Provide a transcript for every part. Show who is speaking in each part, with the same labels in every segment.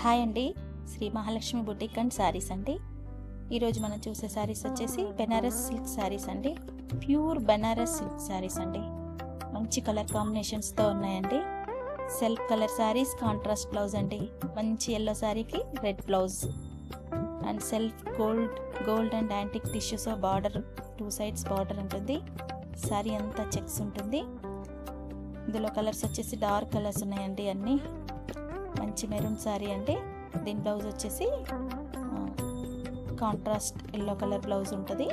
Speaker 1: Hi అండి, Shri Mahalakshmi boutique and saris అండి. ఈరోజు మనం చూసే శారీస్ వచ్చేసి బెనారస్ సిల్క్ శారీస్ అండి. ప్యూర్ బెనారస్ సిల్క్ శారీస్ అండి. మంచి కలర్ కాంబినేషన్స్తో ఉన్నాయండి. Self colour saris, contrast blouse అండి. మంచి ఎల్లో శారీకి red blouse and self gold and antique tissues border, 2 sides border ఉంటుంది. శారీ అంతా చెక్స్ ఉంటుంది. ఇందులో కలర్స్ వచ్చేసి డార్క్ కలర్స్ ఉన్నాయండి. అన్నీ మంచి మెరూన్ శారీ అండి. దీని బ్లౌజ్ వచ్చేసి కాంట్రాస్ట్ ఎల్లో కలర్ బ్లౌజ్ ఉంటుంది.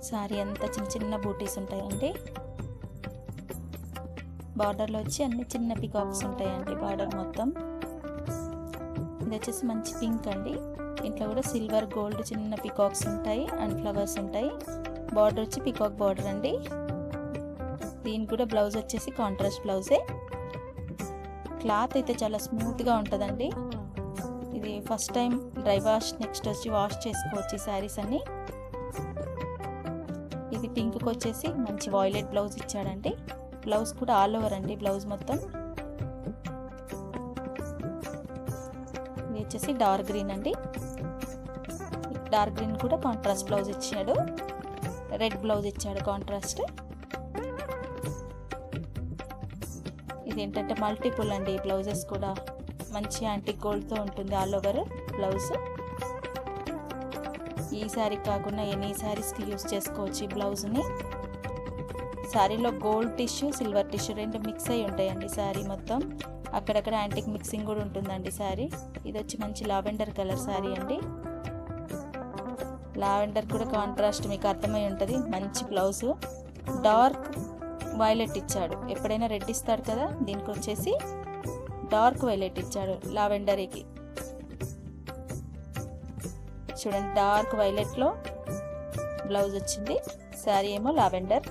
Speaker 1: శారీ అంతా చిన్న చిన్న బూటీస్ ఉంటాయండి. బార్డర్లో వచ్చి అన్ని చిన్న పికాక్స్ ఉంటాయండి. బార్డర్ మొత్తం ఇది వచ్చేసి మంచి పింక్ అండి. ఇంట్లో కూడా సిల్వర్ గోల్డ్ చిన్న పికాక్స్ ఉంటాయి అండ్ ఫ్లవర్స్ ఉంటాయి. బార్డర్ వచ్చి పికాక్ బార్డర్ అండి. దీనికి కూడా బ్లౌజ్ వచ్చేసి కాంట్రాస్ట్ బ్లౌజే. క్లాత్ అయితే చాలా స్మూత్గా ఉంటుందండి. ఇది first time dry wash, next వచ్చి వాష్ చేసుకోవచ్చు ఈ శారీస్ అన్ని. ఇది పింక్కి వచ్చేసి మంచి వాయిలెట్ బ్లౌజ్ ఇచ్చాడండి. బ్లౌజ్ కూడా ఆల్ ఓవర్ అండి. బ్లౌజ్ మొత్తం ఇది వచ్చేసి డార్క్ గ్రీన్ అండి. డార్క్ గ్రీన్ కూడా కాంట్రాస్ట్ బ్లౌజ్ ఇచ్చాడు. రెడ్ బ్లౌజ్ ఇచ్చాడు కాంట్రాస్ట్. ఇది ఏంటంటే మల్టిపుల్ అండి. బ్లౌజెస్ కూడా మంచి యాంటిక్ గోల్డ్తో ఉంటుంది ఆల్ ఓవర్ బ్లౌజ్. ఈ శారీ కాకుండా ఎనీ శారీస్కి యూజ్ చేసుకోవచ్చు ఈ బ్లౌజ్ని. శారీలో గోల్డ్ టిష్యూ, సిల్వర్ టిష్యూ రెండు మిక్స్ అయి ఉంటాయండి. శారీ మొత్తం అక్కడక్కడ యాంటిక్ మిక్సింగ్ కూడా ఉంటుందండి శారీ. ఇది వచ్చి మంచి లావెండర్ కలర్ శారీ అండి. లావెండర్ కూడా కాంట్రాస్ట్ మీకు అర్థమై ఉంటుంది. మంచి బ్లౌజ్, డార్క్ వైలెట్ ఇచ్చాడు. ఎప్పుడైనా రెడ్ ఇస్తాడు కదా, దీనికి వచ్చేసి డార్క్ వైలెట్ ఇచ్చాడు లావెండర్కి. చూడండి, డార్క్ వైలెట్లో బ్లౌజ్ వచ్చింది. శారీ ఏమో లావెండర్.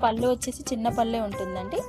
Speaker 1: పళ్ళు వచ్చేసి చిన్న పళ్ళే ఉంటుందండి.